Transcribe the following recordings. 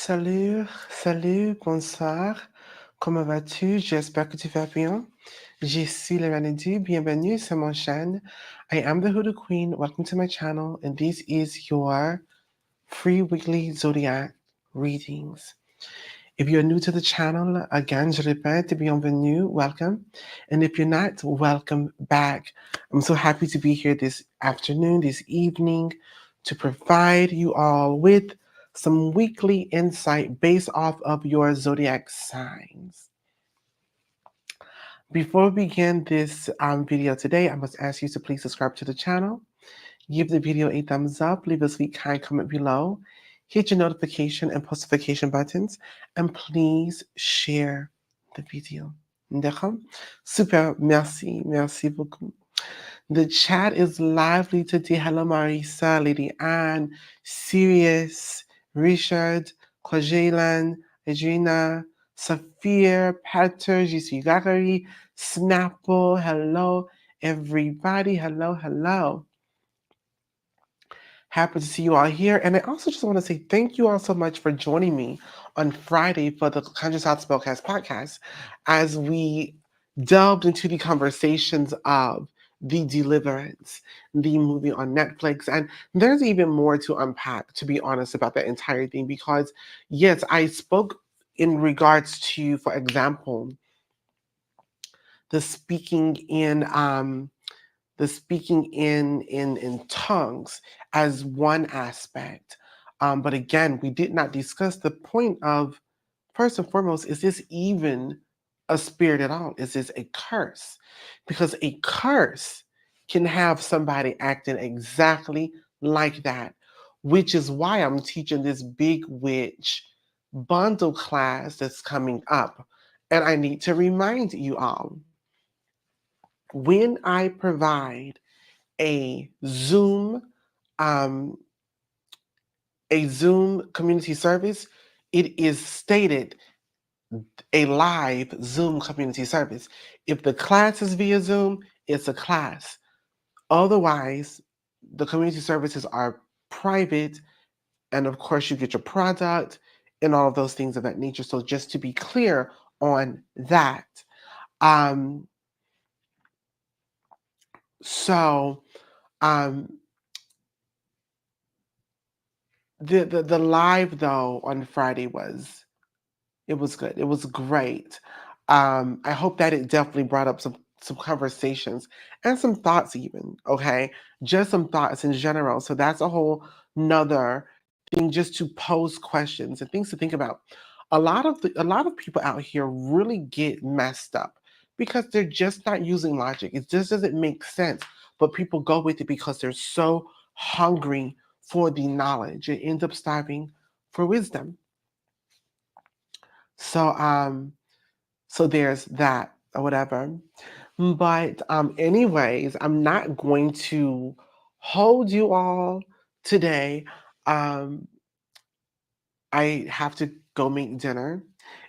Salut, salut, bonsoir. Comment vas-tu? J'espère que tu vas bien. Je suis la Vanity. Bienvenue sur mon chaîne. I am the Hoodoo Queen. Welcome to my channel, and this is your free weekly Zodiac readings. If you're new to the channel, again, je répète, bienvenue, welcome. And if you're not, welcome back. I'm so happy to be here this afternoon, this evening, to provide you all with some weekly insight based off of your zodiac signs. Before we begin this video today, I must ask you to please subscribe to the channel. Give the video a thumbs up, leave a sweet kind comment below, hit your notification and postification buttons, and please share the video. D'accord? Super, merci, merci beaucoup. The chat is lively today. Hello, Marisa, Lady Anne, Sirius, Richard, Kwajelan, Adrina, Saphir, Pater, Je suis Gagari, Snapple. Hello, everybody. Hello, hello. Happy to see you all here. And I also just want to say thank you all so much for joining me on Friday for the Conjure Spellcast podcast as we delved into the conversations of The Deliverance, the movie on Netflix. And there's even more to unpack, to be honest, about that entire thing, because yes, I spoke in regards to, for example, the speaking in tongues as one aspect. But again, we did not discuss the point of, first and foremost, is this even a spirit at all? Is this a curse? Because a curse can have somebody acting exactly like that, which is why I'm teaching this big witch bundle class that's coming up. And I need to remind you all, when I provide a Zoom community service, it is stated a live Zoom community service. If the class is via Zoom, it's a class. Otherwise, the community services are private, and of course you get your product and all of those things of that nature. So just to be clear on that. Um, so um, the live though on Friday was good. It was great. I hope that it definitely brought up some conversations and some thoughts even, okay? Just some thoughts in general. So that's a whole nother thing, just to pose questions and things to think about. A lot of people out here really get messed up because they're just not using logic. It just doesn't make sense. But people go with it because they're so hungry for the knowledge and end up starving for wisdom. So there's that or whatever. But anyways, I'm not going to hold you all today. Um, I have to go make dinner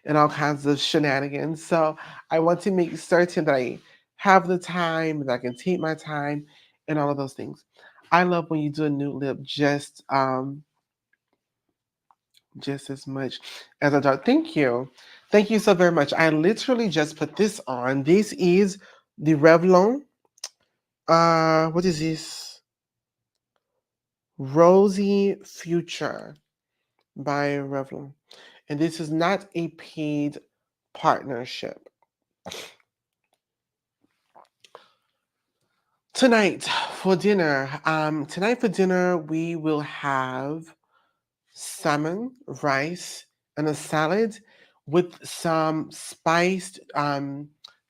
and all kinds of shenanigans. So I want to make certain that I have the time, that I can take my time, and all of those things. I love when you do a new lip just as much as I do. Thank you. Thank you so very much. I literally just put this on. This is the Revlon. What is this? Rosy Future by Revlon. And this is not a paid partnership. Tonight for dinner, we will have salmon, rice, and a salad with some spiced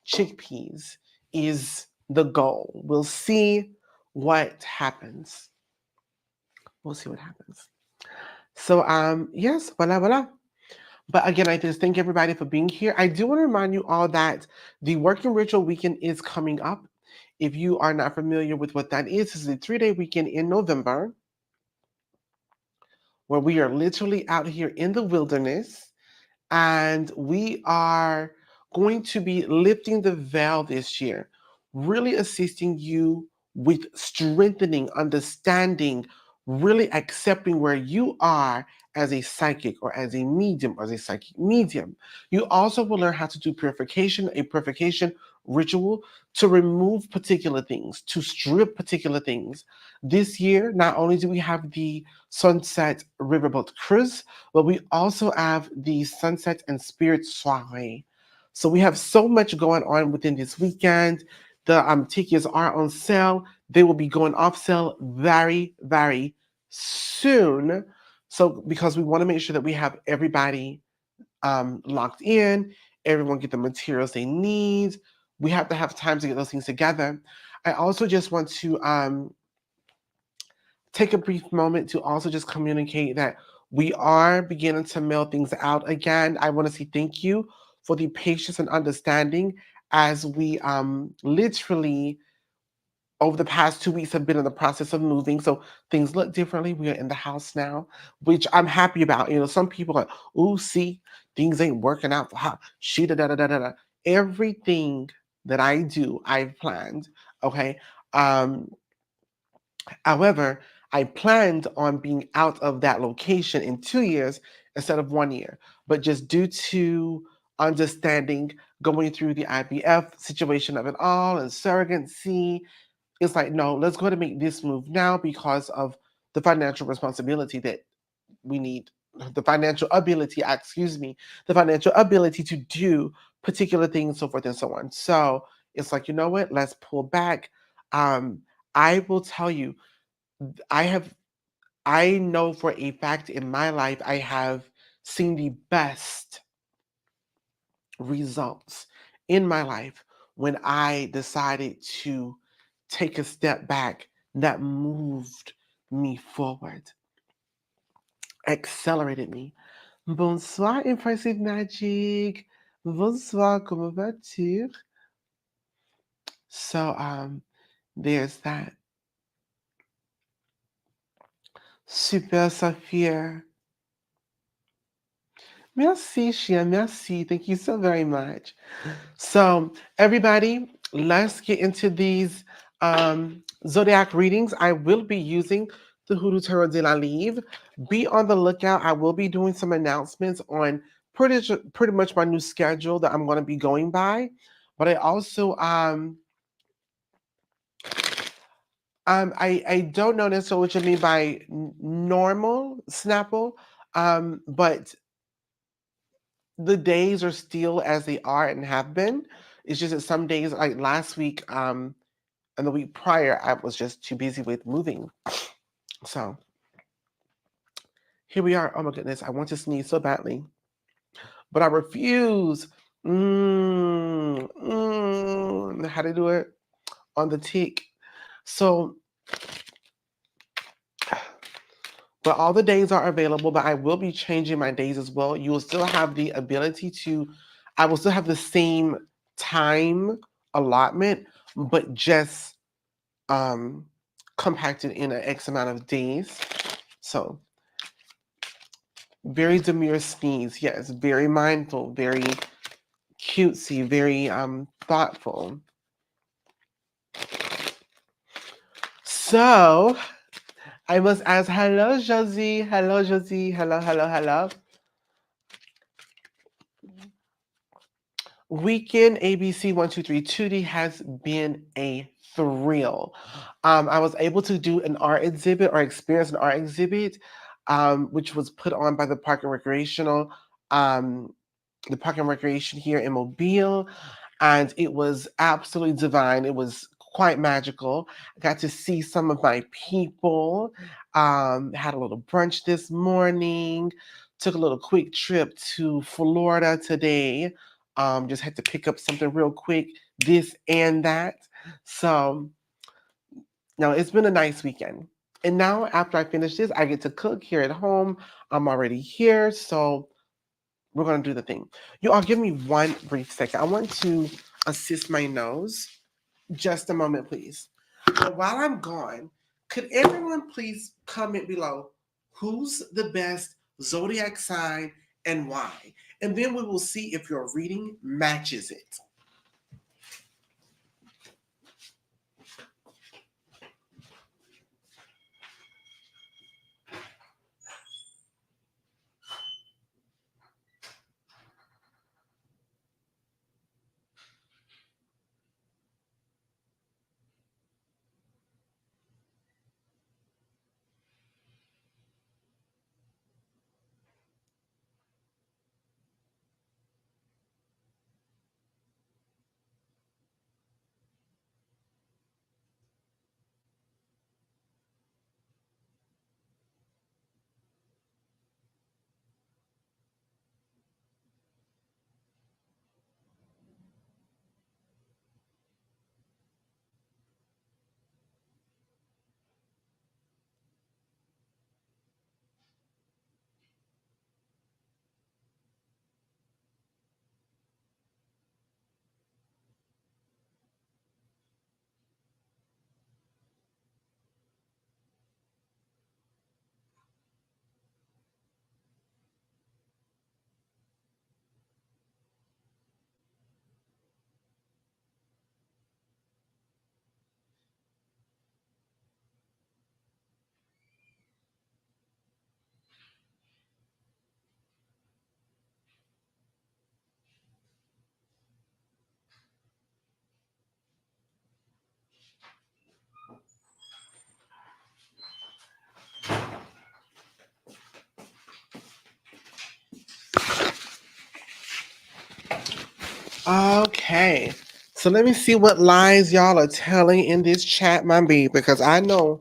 chickpeas is the goal. We'll see what happens. We'll see what happens. So yes, voila. But again, I just thank everybody for being here. I do want to remind you all that the Working Ritual Weekend is coming up. If you are not familiar with what that is, it's a 3-day weekend in November where we are literally out here in the wilderness, and we are going to be lifting the veil this year, really assisting you with strengthening, understanding, really accepting where you are as a psychic or as a medium or as a psychic medium. You also will learn how to do a purification ritual to remove particular things, to strip particular things. This year, not only do we have the Sunset Riverboat Cruise, but we also have the Sunset and Spirit Soiree. So we have so much going on within this weekend. The tickets are on sale. They will be going off sale very, very soon. So because we want to make sure that we have everybody locked in, everyone get the materials they need. We have to have time to get those things together. I also just want to take a brief moment to also just communicate that we are beginning to mail things out again. I want to say thank you for the patience and understanding as we literally over the past 2 weeks have been in the process of moving. So things look differently. We are in the house now, which I'm happy about. Some people are like, "Ooh, see, things ain't working out for her. She da da da da da da." Everything that I do, I've planned. Okay. However, I planned on being out of that location in 2 years instead of 1 year. But just due to understanding, going through the IVF situation of it all and surrogacy, it's like, no, let's go ahead and make this move now because of the financial responsibility that we need, the financial ability, the financial ability to do particular things, so forth and so on. So it's like, you know what, let's pull back. I will tell you, I know for a fact in my life, I have seen the best results in my life when I decided to take a step back that moved me forward, accelerated me. Bonsoir, Impressive Magic. Bonsoir, comment vas-tu? So, there's that. Super, Sophia. Merci, Shia. Merci. Thank you so very much. So, everybody, let's get into these zodiac readings. I will be using the Hoodoo Tarot de la Livre. Be on the lookout. I will be doing some announcements on pretty much my new schedule that I'm going to be going by. But I also I don't know necessarily what you mean by normal Snapple, but the days are still as they are and have been. It's just that some days, like last week, and the week prior, I was just too busy with moving. So here we are. Oh my goodness, I want to sneeze so badly, but I refuse. How to do it on the tick. So, but all the days are available, but I will be changing my days as well. You will still have the ability to, I will still have the same time allotment, but just compacted in an X amount of days. So very demure sneeze. Yes, very mindful, very cutesy, very thoughtful. So I must ask, hello, Josie. Hello, Josie. Hello, hello, hello. Weekend ABC 123 2D has been a thrill. I was able to do an art exhibit or experience an art exhibit, which was put on by the Park and Recreational, the Park and Recreation here in Mobile, and it was absolutely divine. It was quite magical. I got to see some of my people. Had a little brunch this morning. Took a little quick trip to Florida today. Just had to pick up something real quick, this and that. So, now it's been a nice weekend. And now, after I finish this, I get to cook here at home. I'm already here, so we're going to do the thing. You all give me one brief second. I want to assist my nose. Just a moment, please. But while I'm gone, could everyone please comment below who's the best zodiac sign and why? And then we will see if your reading matches it. Okay. So let me see what lies y'all are telling in this chat, my baby, because I know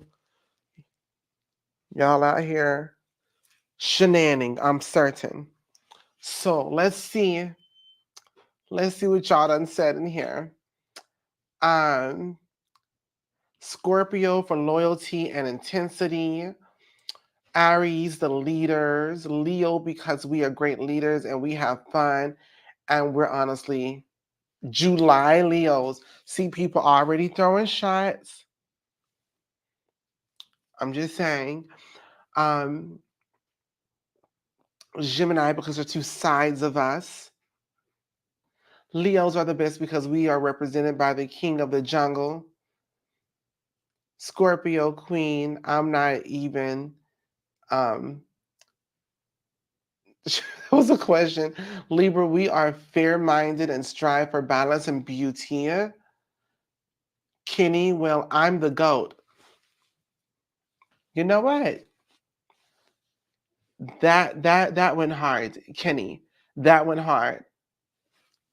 y'all out here shenanigans, I'm certain. So let's see. Let's see what y'all done said in here. Scorpio for loyalty and intensity. Aries, the leaders. Leo, because we are great leaders and we have fun. And we're honestly July Leos. See people already throwing shots. I'm just saying. Gemini, because they're two sides of us. Leos are the best because we are represented by the king of the jungle. Scorpio, queen. I'm not even. That was a question. Libra, we are fair-minded and strive for balance and beauty. Kenny, well, I'm the GOAT. You know what? That went hard, Kenny. That went hard.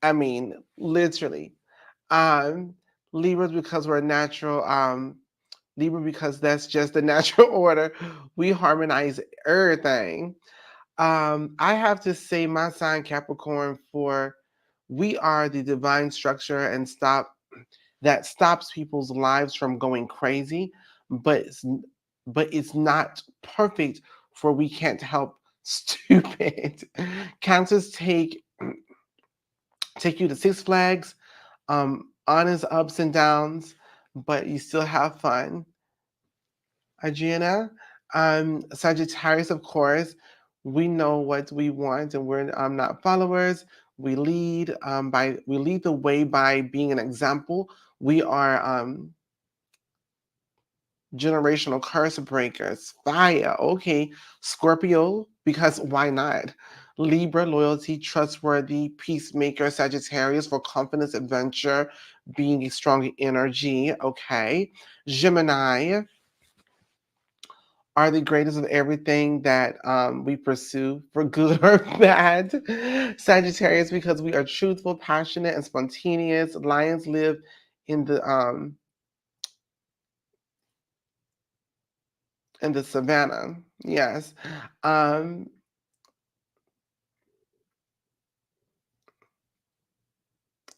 I mean, literally. Libras, because we're natural. Libra, because that's just the natural order. We harmonize everything. I have to say my sign Capricorn for we are the divine structure and that stops people's lives from going crazy, but it's not perfect for we can't help stupid. Cancers take you to Six Flags, honest ups and downs, but you still have fun. Adriana, Sagittarius, of course, we know what we want, and we're not followers. We lead we lead the way by being an example. We are generational curse breakers. Fire, okay. Scorpio, because why not? Libra, loyalty, trustworthy, peacemaker. Sagittarius for confidence, adventure, being a strong energy. Okay. Gemini are the greatest of everything that we pursue, for good or bad. Sagittarius, because we are truthful, passionate, and spontaneous. Lions live in the savannah. Yes.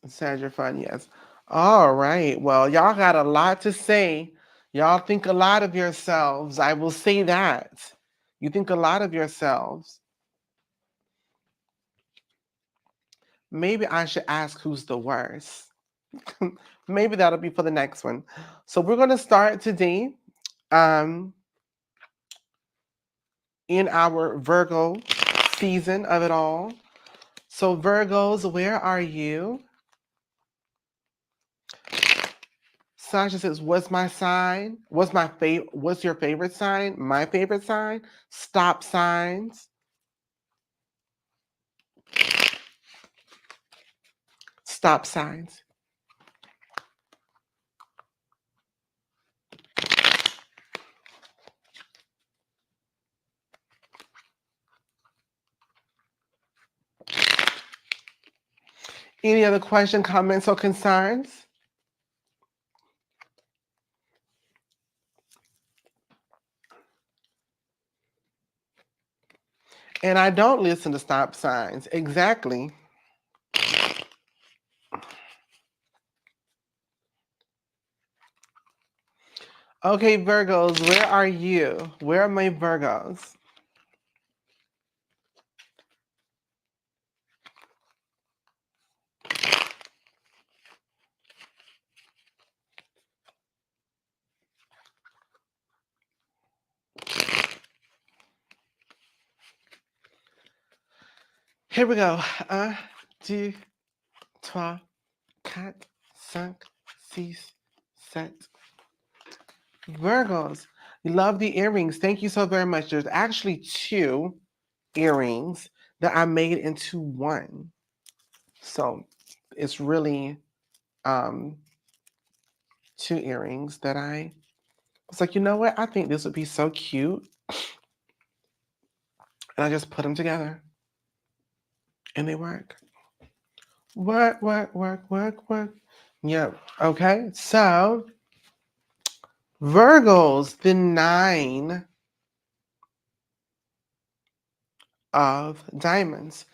Sag, fun. Yes. All right. Well, y'all got a lot to say. Y'all think a lot of yourselves. I will say that. You think a lot of yourselves. Maybe I should ask who's the worst. Maybe that'll be for the next one. So we're going to start today in our Virgo season of it all. So Virgos, where are you? Sasha says, "What's my sign? What's your favorite sign? My favorite sign? Stop signs. Stop signs." Any other question, comments, or concerns? And I don't listen to stop signs. Exactly. Okay, Virgos, where are you? Where are my Virgos? Here we go. 1, 2, 3, 4, 5, 6, 7. Virgos, you love the earrings. Thank you so very much. There's actually 2 earrings that I made into one. So it's really 2 earrings that I was like, you know what? I think this would be so cute. And I just put them together. And they work. Work, work, work, work, work. Yeah. Okay. So, Virgos, the 9 of Diamonds,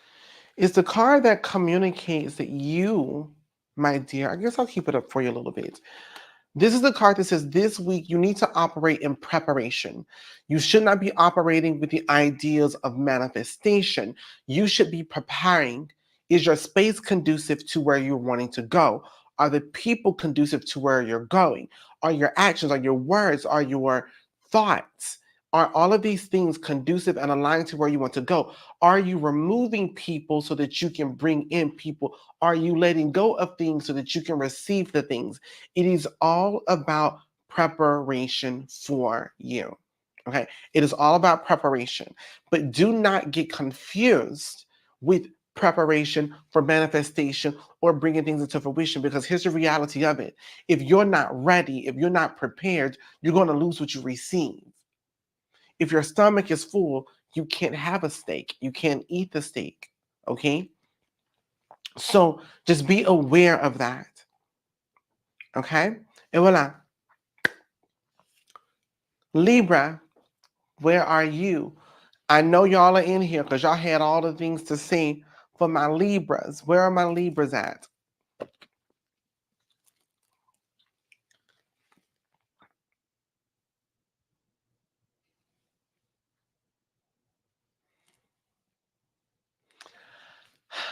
is the card that communicates that you, my dear, I guess I'll keep it up for you a little bit. This is the card that says this week you need to operate in preparation. You should not be operating with the ideas of manifestation. You should be preparing. Is your space conducive to where you're wanting to go? Are the people conducive to where you're going? Are your actions, are your words, are your thoughts? Are all of these things conducive and aligned to where you want to go? Are you removing people so that you can bring in people? Are you letting go of things so that you can receive the things? It is all about preparation for you. Okay. It is all about preparation. But do not get confused with preparation for manifestation or bringing things into fruition, because here's the reality of it. If you're not ready, if you're not prepared, you're going to lose what you receive. If your stomach is full, you can't have a steak. You can't eat the steak. Okay. So just be aware of that. Okay. And voila. Libra, where are you? I know y'all are in here because y'all had all the things to say for my Libras. Where are my Libras at?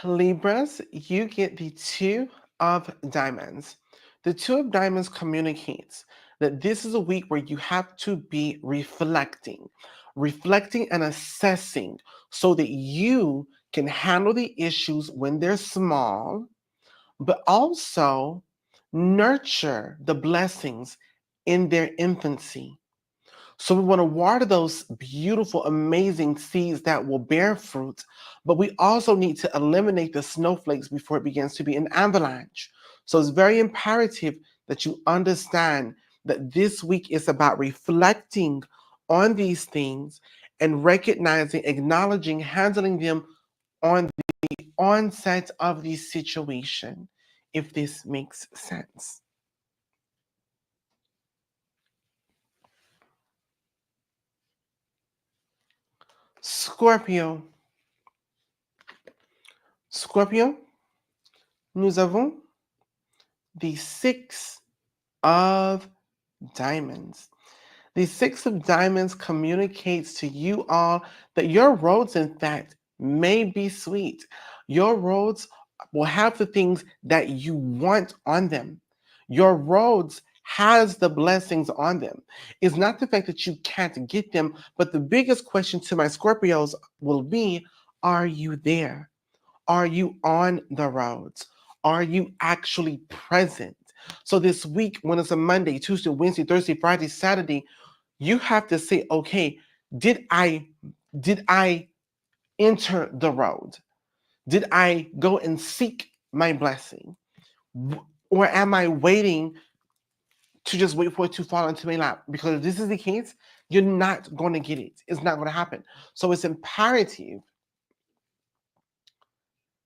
Libras, you get the 2 of Diamonds. The 2 of Diamonds communicates that this is a week where you have to be reflecting and assessing so that you can handle the issues when they're small, but also nurture the blessings in their infancy. So we want to water those beautiful, amazing seeds that will bear fruit, but we also need to eliminate the snowflakes before it begins to be an avalanche. So it's very imperative that you understand that this week is about reflecting on these things and recognizing, acknowledging, handling them on the onset of the situation, if this makes sense. Scorpio. Scorpio, nous avons the 6 of Diamonds. The 6 of Diamonds communicates to you all that your roads, in fact, may be sweet. Your roads will have the things that you want on them. Your roads has the blessings on them. It's not the fact that you can't get them, but the biggest question to my Scorpios will be, are you there? Are you on the roads? Are you actually present? So this week, when it's a Monday, Tuesday, Wednesday, Thursday, Friday, Saturday, you have to say, okay, did I enter the road? Did I go and seek my blessing? Or am I waiting to just wait for it to fall into my lap? Because if this is the case, you're not going to get it. It's not going to happen. So it's imperative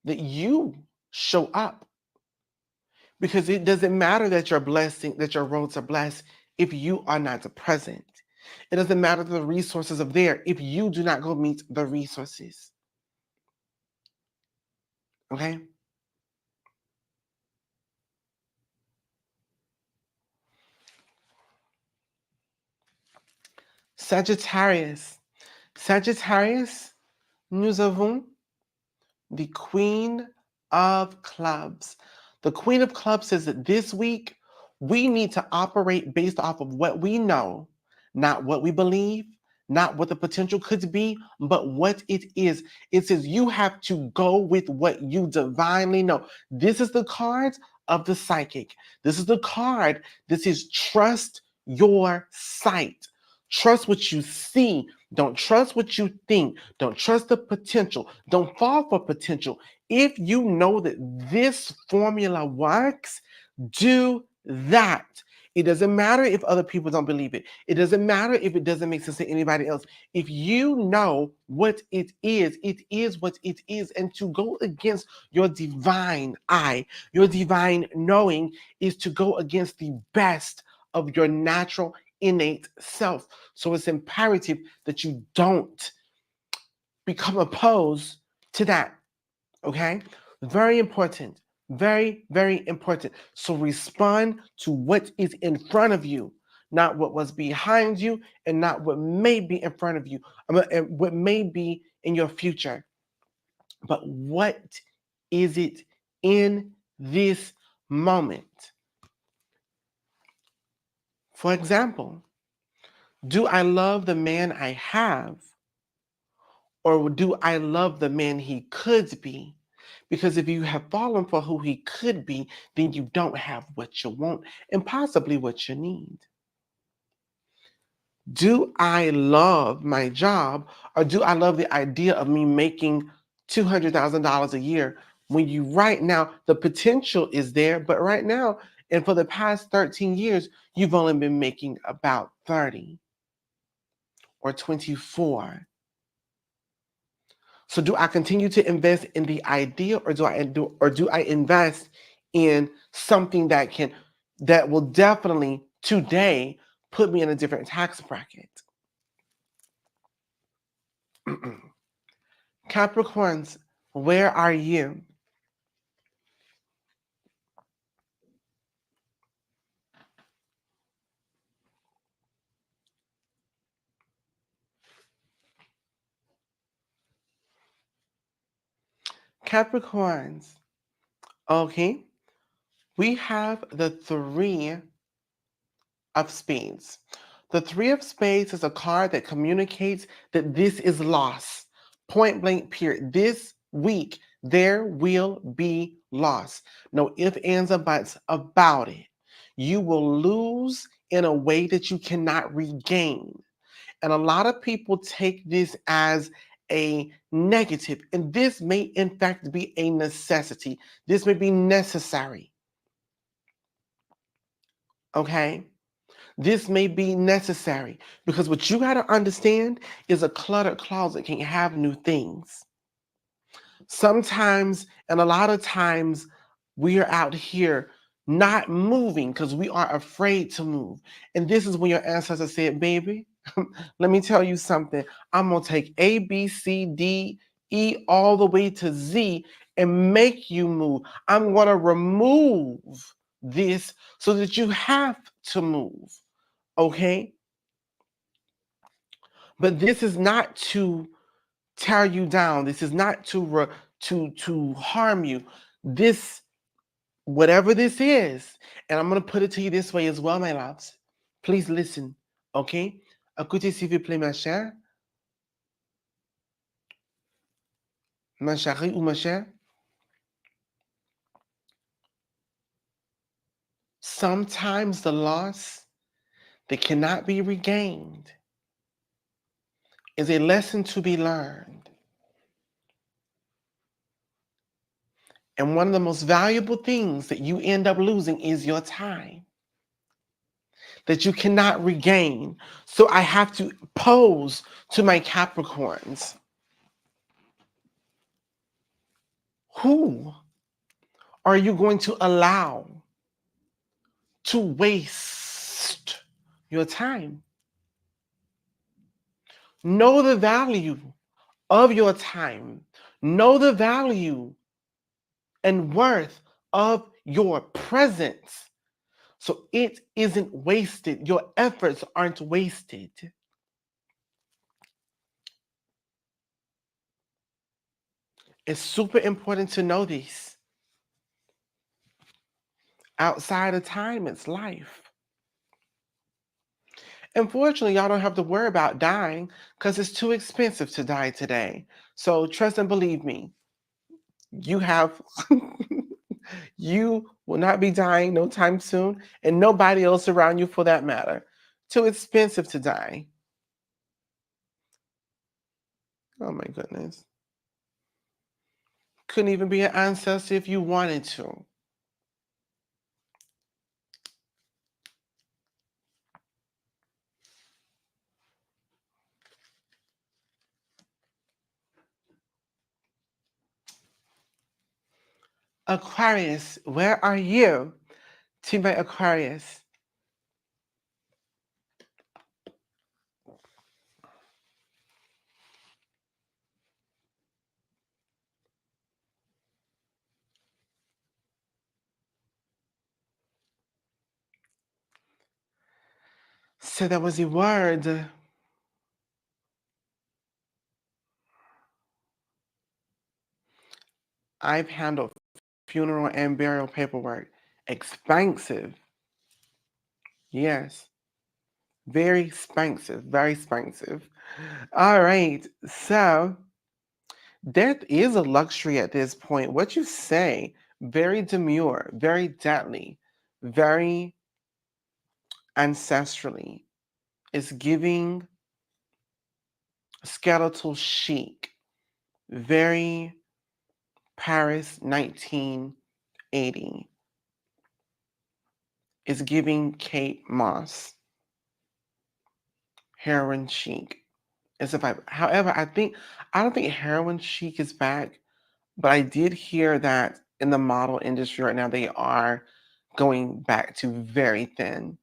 that you show up, because it doesn't matter that your blessing, that your roads are blessed if you are not present. It doesn't matter that the resources are there if you do not go meet the resources. Okay? Sagittarius. Sagittarius, nous avons the Queen of Clubs. The Queen of Clubs says that this week we need to operate based off of what we know, not what we believe, not what the potential could be, but what it is. It says you have to go with what you divinely know. This is the card of the psychic. This is the card. This is trust your sight. Trust what you see. Don't trust what you think. Don't trust the potential. Don't fall for potential. If you know that this formula works, do that. It doesn't matter if other people don't believe it. It doesn't matter if it doesn't make sense to anybody else. If you know what it is what it is. And to go against your divine eye, your divine knowing, is to go against the best of your natural innate self. So it's imperative that you don't become opposed to that. Okay? Very important. Very, very important. So respond to what is in front of you, not what was behind you, and not what may be in front of you, and what may be in your future. But what is it in this moment? For example, do I love the man I have, or do I love the man he could be? Because if you have fallen for who he could be, then you don't have what you want and possibly what you need. Do I love my job, or do I love the idea of me making $200,000 a year, when you right now, the potential is there, but right now, and for the past 13 years, you've only been making about 30 or 24. So do I continue to invest in the idea, or do I invest in something that will definitely today put me in a different tax bracket? Capricorns, where are you? Capricorns, okay, we have the Three of Spades. The Three of Spades is a card that communicates that this is loss. Point blank, period. This week, there will be loss. No ifs, ands, or buts about it. You will lose in a way that you cannot regain. And a lot of people take this as a negative, and this may in fact be a necessity. This may be necessary. Okay? This may be necessary, because what you got to understand is a cluttered closet can't have new things. Sometimes, and a lot of times, we are out here not moving because we are afraid to move. And this is when your ancestors said, baby, let me tell you something. I'm going to take A, B, C, D, E, all the way to Z and make you move. I'm going to remove this so that you have to move. Okay? But this is not to tear you down. This is not to harm you. This, whatever this is, and I'm going to put it to you this way as well, my loves. Please listen, okay? Écoutez s'il vous plaît, ma chère. Ma chérie ou ma chère. Sometimes the loss that cannot be regained is a lesson to be learned. And one of the most valuable things that you end up losing is your time, that you cannot regain. So I have to pose to my Capricorns. Who are you going to allow to waste your time? Know the value of your time. Know the value and worth of your presence. So it isn't wasted. Your efforts aren't wasted. It's super important to know this. Outside of time, it's life. Unfortunately, y'all don't have to worry about dying because it's too expensive to die today. So trust and believe me, you have you will not be dying no time soon, and nobody else around you for that matter. Too expensive to die. Oh my goodness. Couldn't even be an ancestor if you wanted to. Aquarius, where are you? To my Aquarius. So that was the word. I've handled funeral and burial paperwork. Expensive. Yes. Very expensive. Very expensive. All right. So death is a luxury at this point. What you say? Very demure, very deadly, very ancestrally. It's giving skeletal chic. Very Paris 1980. It's giving Kate Moss. Heroin chic. It's a vibe. However, I don't think heroin chic is back, but I did hear that in the model industry right now they are going back to very thin.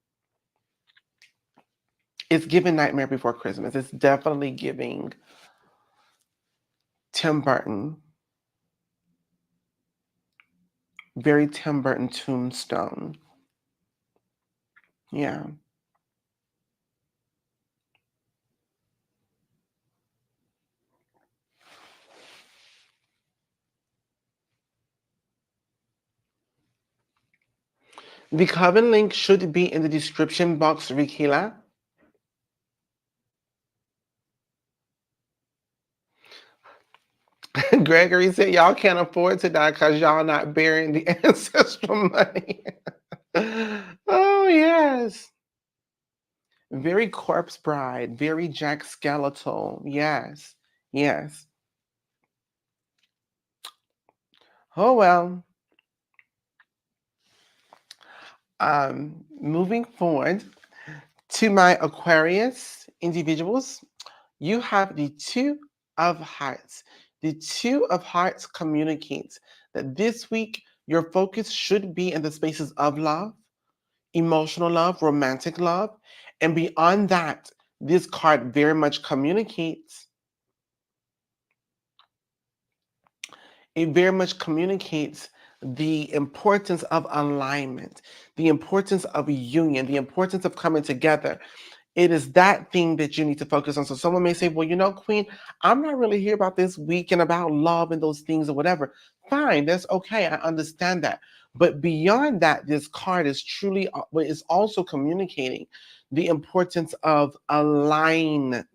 It's giving Nightmare Before Christmas. It's definitely giving Tim Burton. Very Tim Burton Tombstone. Yeah. The Coven link should be in the description box, Rikila. Gregory said y'all can't afford to die because y'all not burying the ancestral money. Oh, yes. Very corpse bride, very Jack Skeletal. Yes, yes. Oh, well. Moving forward to my Aquarius individuals, you have the Two of Hearts. The Two of Hearts communicates that this week your focus should be in the spaces of love, emotional love, romantic love, and beyond that, this card very much communicates. It very much communicates the importance of alignment, the importance of union, the importance of coming together. It is that thing that you need to focus on. So someone may say, well, you know, Queen, I'm not really here about this weekend about love and those things or whatever. Fine, that's okay. I understand that. But beyond that, this card is truly, is also communicating the importance of alignment,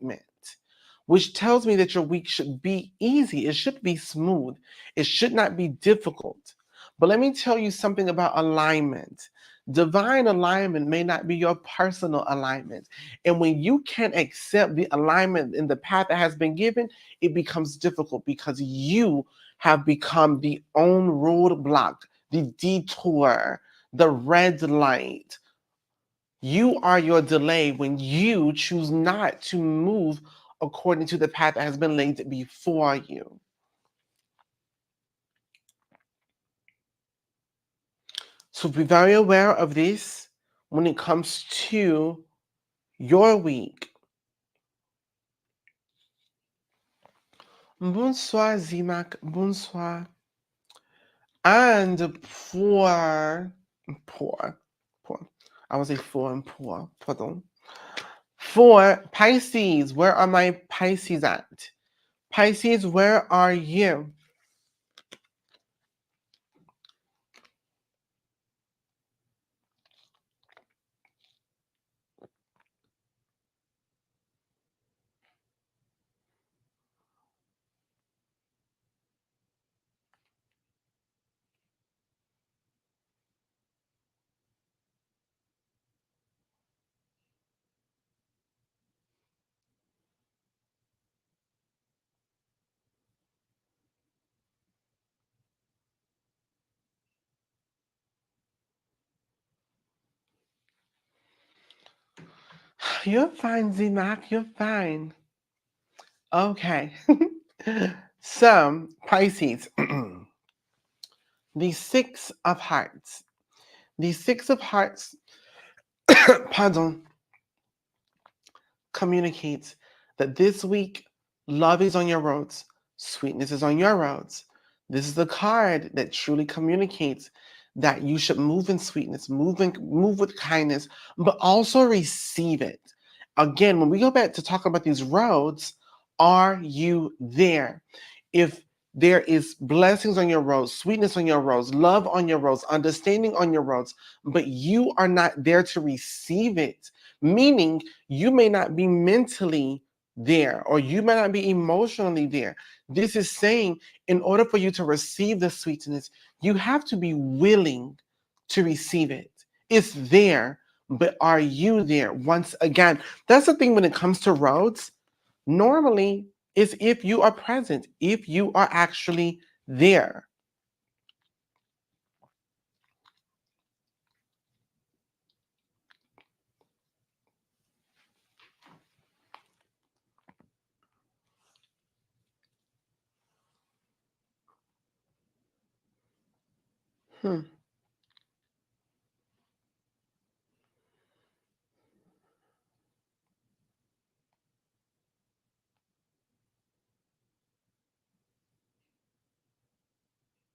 which tells me that your week should be easy. It should be smooth. It should not be difficult. But let me tell you something about alignment. Divine alignment may not be your personal alignment. And when you can't accept the alignment in the path that has been given, it becomes difficult because you have become the own roadblock, the detour, the red light. You are your delay when you choose not to move according to the path that has been laid before you. So be very aware of this when it comes to your week. Bonsoir, Zimak. Bonsoir. And poor. I was a four and poor. Pardon. For Pisces, where are my Pisces at? Pisces, where are you? You're fine, Zimak. You're fine. Okay. So, Pisces. The Six of Hearts. The Six of Hearts, pardon, communicates that this week, love is on your roads, sweetness is on your roads. This is the card that truly communicates that you should move in sweetness, move with kindness, but also receive it. Again, when we go back to talk about these roads, are you there? If there is blessings on your roads, sweetness on your roads, love on your roads, understanding on your roads, but you are not there to receive it, meaning you may not be mentally there or you may not be emotionally there. This is saying in order for you to receive the sweetness, you have to be willing to receive it. It's there, but are you there? Once again, that's the thing when it comes to roads. Normally, it's if you are present, if you are actually there. Hmm.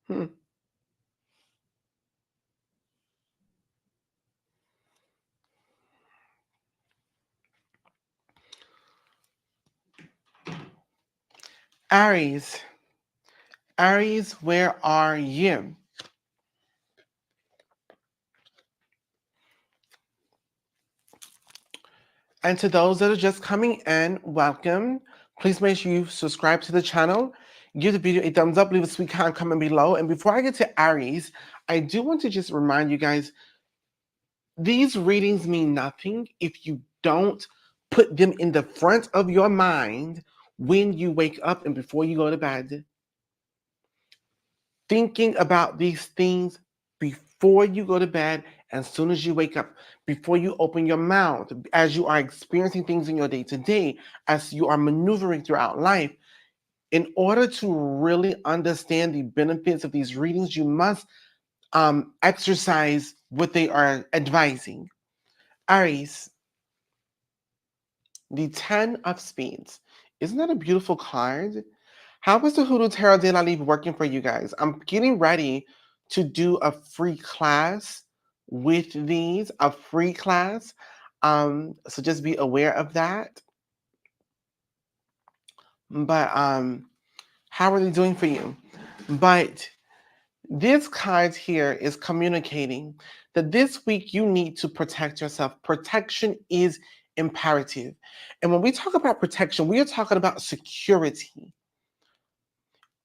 Hmm. Aries. Aries, where are you? And to those that are just coming in, welcome. Please make sure you subscribe to the channel. Give the video a thumbs up, leave a sweet comment below. And before I get to Aries, I do want to just remind you guys, these readings mean nothing if you don't put them in the front of your mind when you wake up and before you go to bed. Thinking about these things before you go to bed, as soon as you wake up, before you open your mouth, as you are experiencing things in your day to day, as you are maneuvering throughout life. In order to really understand the benefits of these readings, you must exercise what they are advising. Aries, the 10 of Spades. Isn't that a beautiful card? How is the Hoodoo Tarot de la Livre working for you guys? I'm getting ready to do a free class with these, a free class. So just be aware of that. But how are they doing for you? But this card here is communicating that this week you need to protect yourself. Protection is imperative. And when we talk about protection, we are talking about security.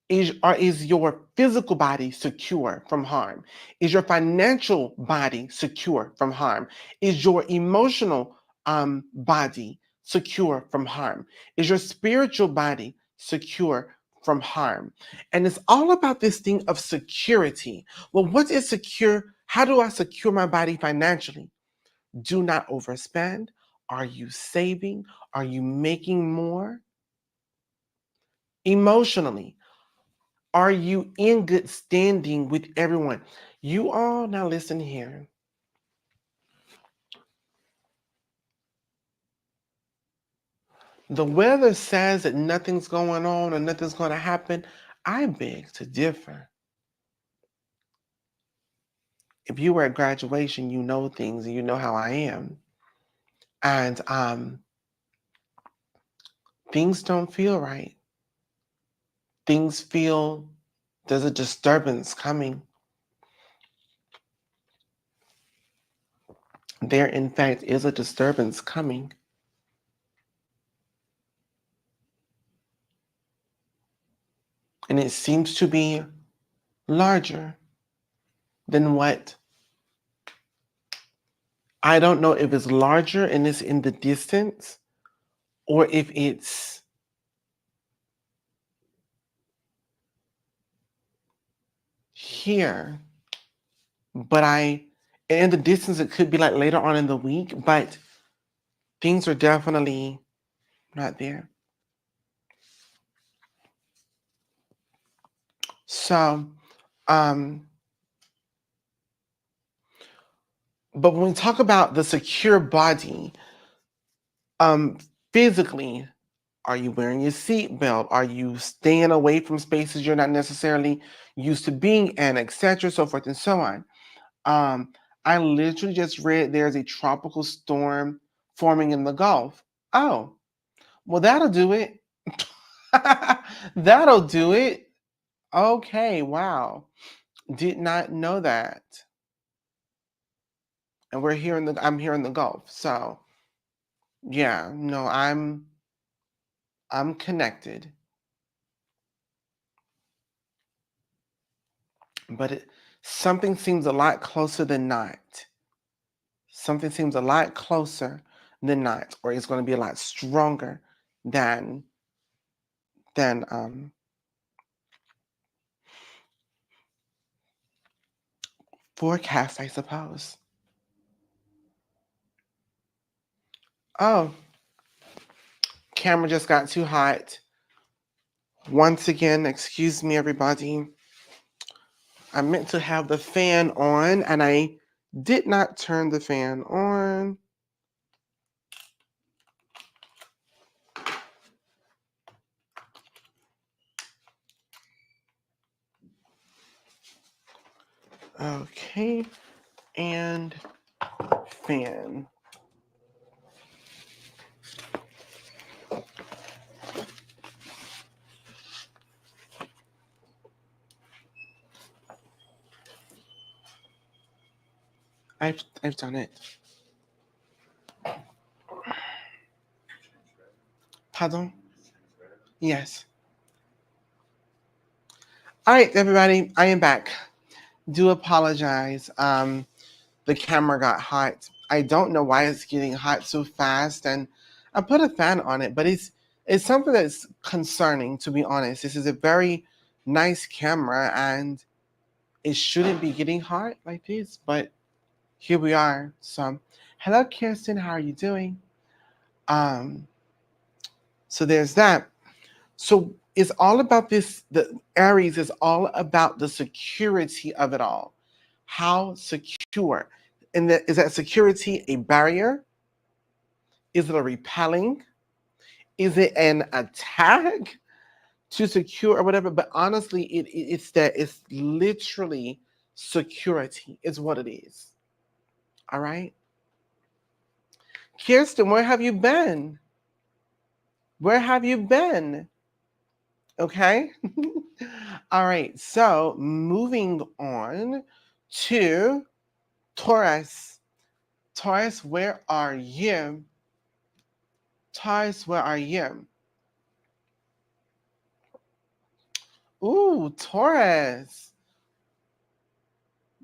Is your physical body secure from harm? Is your financial body secure from harm? Is your emotional body secure from harm? Is your spiritual body secure from harm? And it's all about this thing of security. Well, what is secure? How do I secure my body financially? Do not overspend. Are you saving? Are you making more? Emotionally, are you in good standing with everyone? You all, now listen here. The weather says that nothing's going on or nothing's going to happen. I beg to differ. If you were at graduation, you know things and you know how I am. And things don't feel right. Things feel there's a disturbance coming. There, in fact, is a disturbance coming. And it seems to be larger than what I don't know if it's larger and it's in the distance or if it's here. But in the distance, it could be like later on in the week, but things are definitely not there. So, But when we talk about the secure body, physically, are you wearing your seatbelt? Are you staying away from spaces you're not necessarily used to being in, etc., so forth and so on? I literally just read there's a tropical storm forming in the Gulf. Oh, well, that'll do it. That'll do it. Okay, wow. Did not know that. And I'm here in the Gulf. So yeah, no, I'm connected. But something seems a lot closer than not. Something seems a lot closer than not, or it's going to be a lot stronger than than forecast, I suppose. Oh, camera just got too hot. Once again, excuse me, everybody. I meant to have the fan on, and I did not turn the fan on. Okay, and fan. I've done it. Pardon? Yes. All right, everybody, I am back. Do apologize. The camera got hot. I don't know why it's getting hot so fast, and I put a fan on it, but it's something that's concerning, to be honest. This is a very nice camera, and it shouldn't be getting hot like this, but here we are. So, hello, Kirsten. How are you doing? Um, so there's that. So it's all about this. The Aries is all about the security of it all. How secure? And is that security a barrier? Is it a repelling? Is it an attack to secure or whatever? But honestly, it's literally security is what it is. All right. Kirsten, where have you been? Where have you been? Okay. All right. So moving on to Taurus. Taurus, where are you? Taurus, where are you? Ooh, Taurus.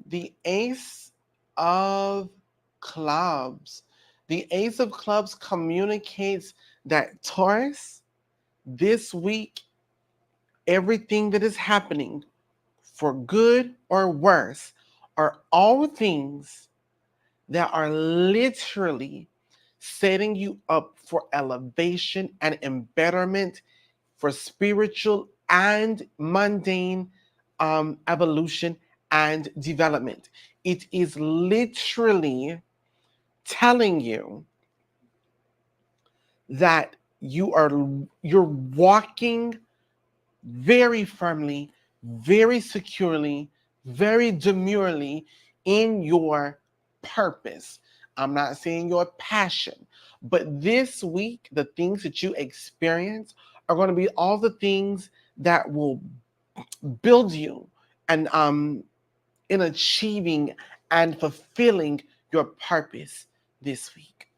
The Ace of Clubs. The Ace of Clubs communicates that Taurus, this week, everything that is happening, for good or worse, are all things that are literally setting you up for elevation and embetterment for spiritual and mundane evolution and development. It is literally telling you that you're walking very firmly, very securely, very demurely in your purpose. I'm not saying your passion, but this week, the things that you experience are going to be all the things that will build you and in achieving and fulfilling your purpose this week.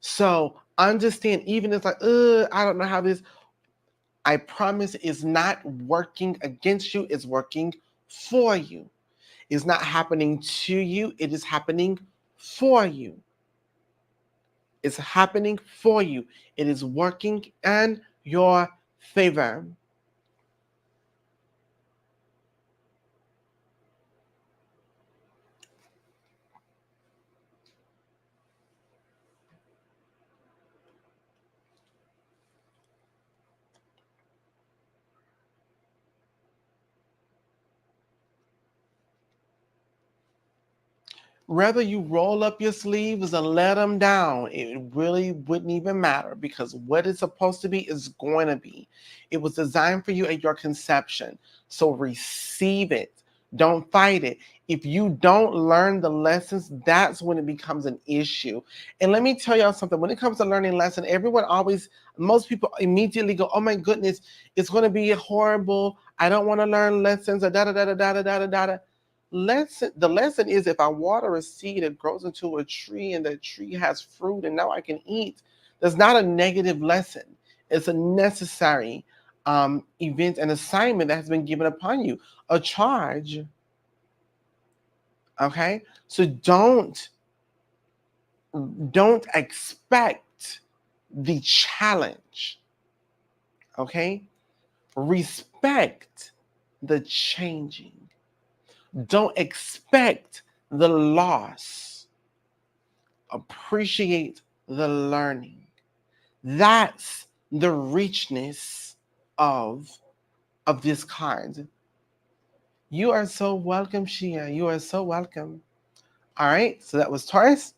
So understand, even if it's like, I don't know how this, I promise it's not working against you, it's working for you. It's not happening to you, it is happening for you. It's happening for you. It is working in your favor. Whether you roll up your sleeves and let them down, it really wouldn't even matter, because what it's supposed to be is going to be. It was designed for you at your conception. So receive it. Don't fight it. If you don't learn the lessons, that's when it becomes an issue. And let me tell y'all something. When it comes to learning lessons, most people immediately go, oh my goodness, it's going to be horrible. I don't want to learn lessons. Da da da da da da da da da. The lesson is, if I water a seed, it grows into a tree, and the tree has fruit, and now I can eat. That's not a negative lesson. It's a necessary event and assignment that has been given upon you, a charge. Okay, so don't expect the challenge. Okay, respect the changing. Don't expect the loss. Appreciate the learning. That's the richness of this card. You are so welcome, Shia. You are so welcome. All right, so that was Taurus.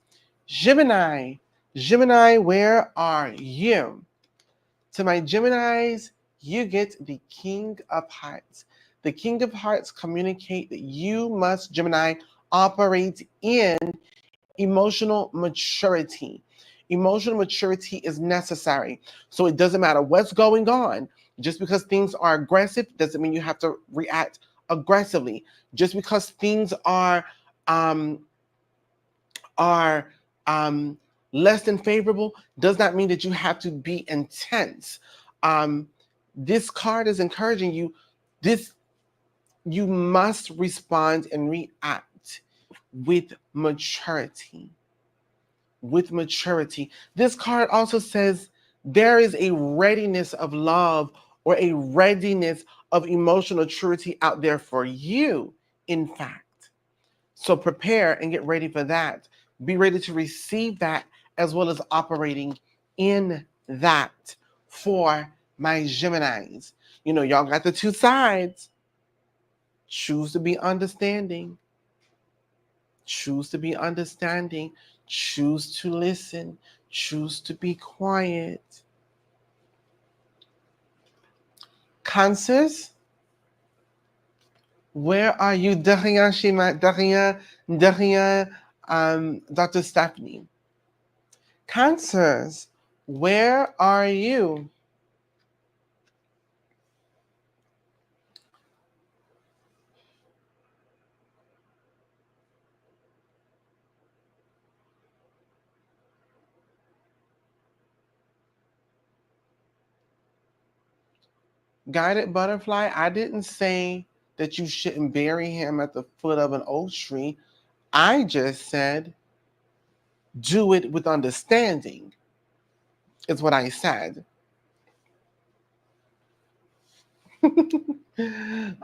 Gemini. Gemini, where are you? To my Geminis, you get the King of Hearts. The King of Hearts communicate that you must, Gemini, operate in emotional maturity. Emotional maturity is necessary. So it doesn't matter what's going on. Just because things are aggressive doesn't mean you have to react aggressively. Just because things are less than favorable does not mean that you have to be intense. This card is encouraging you. You must respond and react with maturity. With maturity. This card also says there is a readiness of love, or a readiness of emotional maturity out there for you, in fact. So prepare and get ready for that. Be ready to receive that, as well as operating in that for my Geminis. You know, y'all got the two sides. Choose to be understanding. Choose to be understanding. Choose to listen. Choose to be quiet. Cancers, where are you? Dr. Stephanie. Cancers, where are you? Guided butterfly, I didn't say that you shouldn't bury him at the foot of an oak tree. I just said do it with understanding, is what I said.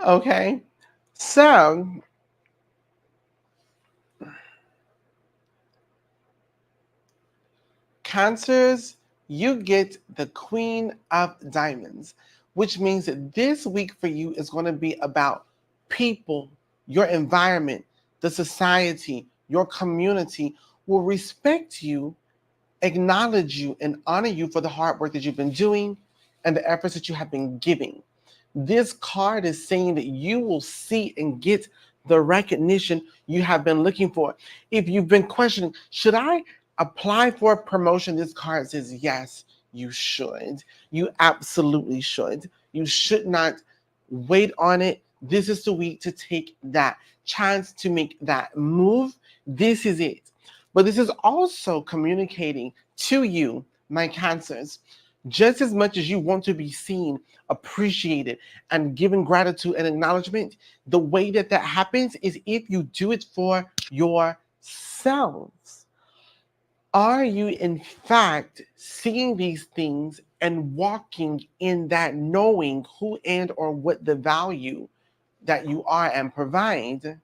Okay, so Cancers, you get the Queen of Diamonds, which means that this week for you is going to be about people, your environment, the society, your community will respect you, acknowledge you, and honor you for the hard work that you've been doing and the efforts that you have been giving. This card is saying that you will see and get the recognition you have been looking for. If you've been questioning, should I apply for a promotion? This card says yes, you should. You absolutely should. You should not wait on it. This is the week to take that chance to make that move. This is it. But this is also communicating to you, my Cancers, just as much as you want to be seen, appreciated, and given gratitude and acknowledgement, the way that happens is if you do it for yourselves. Are you, in fact, seeing these things and walking in that, knowing who and or what the value that you are and provide?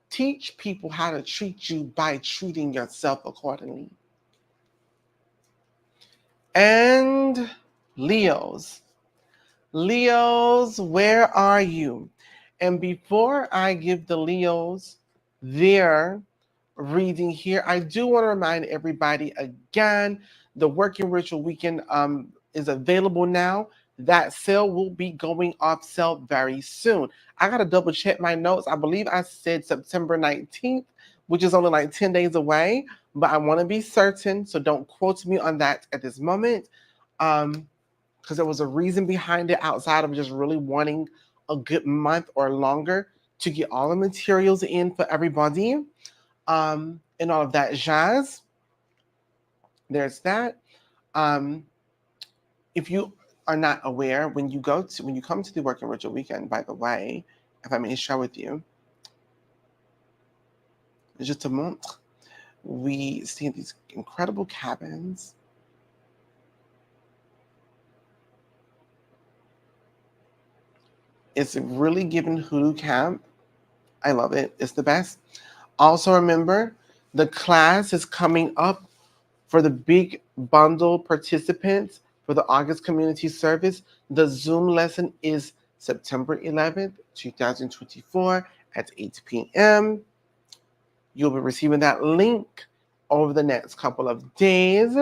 Teach people how to treat you by treating yourself accordingly. And Leos. Leos, where are you? And before I give the Leos their reading here, I do want to remind everybody again, the Working Ritual Weekend is available now. That sale will be going off sale very soon. I got to double check my notes. I believe I said September 19th, which is only like 10 days away, but I want to be certain, so don't quote me on that at this moment, because there was a reason behind it outside of just really wanting a good month or longer to get all the materials in for everybody, and all of that jazz. There's that. If you are not aware, when you come to the Working Ritual Weekend, by the way, if I may share with you, je te montre, we see these incredible cabins. It's really giving hoodoo camp. I love it. It's the best. Also remember, the class is coming up for the big bundle participants for the August community service. The Zoom lesson is September 11th, 2024 at 8 p.m. You'll be receiving that link over the next couple of days.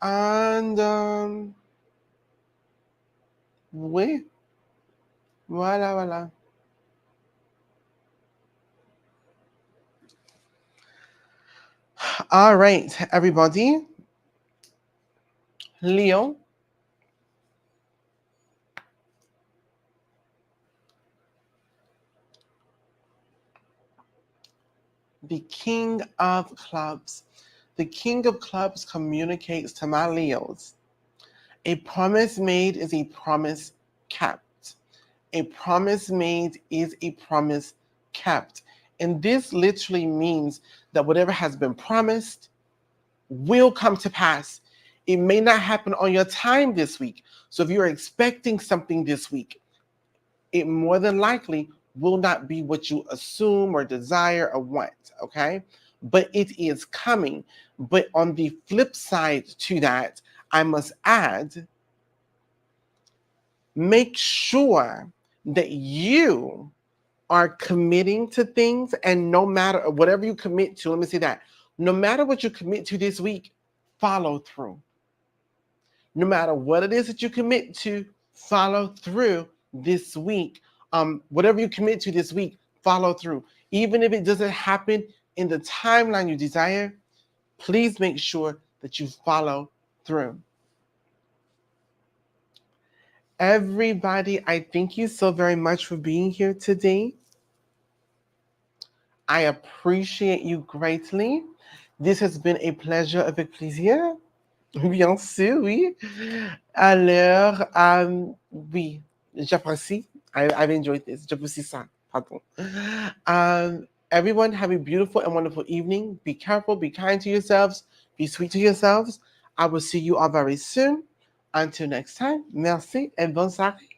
And oui, voilà. All right, everybody. Leo. The King of Clubs. The King of Clubs communicates to my Leos. A promise made is a promise kept. A promise made is a promise kept. And this literally means that whatever has been promised will come to pass. It may not happen on your time this week. So if you're expecting something this week, it more than likely will not be what you assume or desire or want, okay? But it is coming. But on the flip side to that, I must add, make sure that you are committing to things, and no matter whatever you commit to, let me say that, no matter what you commit to this week, follow through. No matter what it is that you commit to, follow through this week. Whatever you commit to this week, follow through. Even if it doesn't happen in the timeline you desire, please make sure that you follow through. Everybody, I thank you so very much for being here today. I appreciate you greatly. This has been a pleasure avec plaisir. Bien sûr, oui. Alors, oui, j'apprécie. I've enjoyed this. J'apprécie ça. Pardon. Everyone, have a beautiful and wonderful evening. Be careful, be kind to yourselves, be sweet to yourselves. I will see you all very soon. Until next time, merci et bonne soirée.